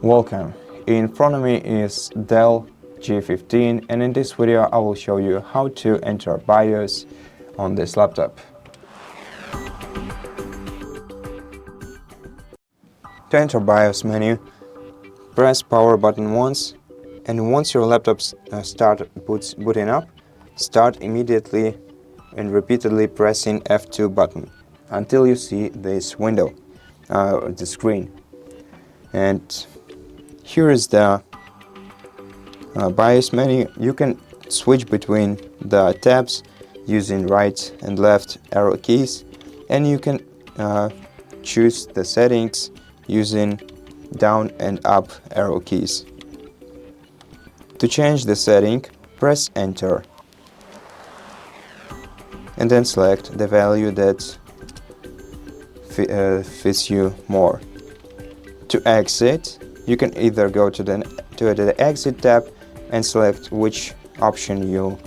Welcome. In front of me is DELL G15, and in this video I will show you how to enter BIOS on this laptop. To enter BIOS menu, press power button once, and once your laptop starts booting up, start immediately and repeatedly pressing F2 button until you see this window, the screen. And here is the BIOS menu. You can switch between the tabs using right and left arrow keys, and you can choose the settings using down and up arrow keys. To change the setting, press enter and then select the value that fits you more. To exit, you can either go to the exit tab and select which option you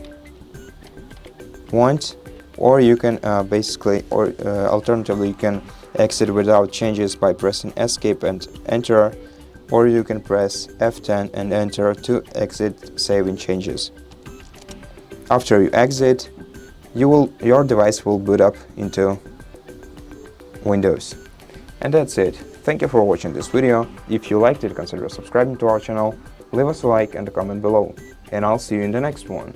want, or you can alternatively you can exit without changes by pressing escape and enter, or you can press F10 and enter to exit saving changes. After you exit, your device will boot up into Windows. And that's it. Thank you for watching this video. If you liked it, consider subscribing to our channel, leave us a like and a comment below, and I'll see you in the next one.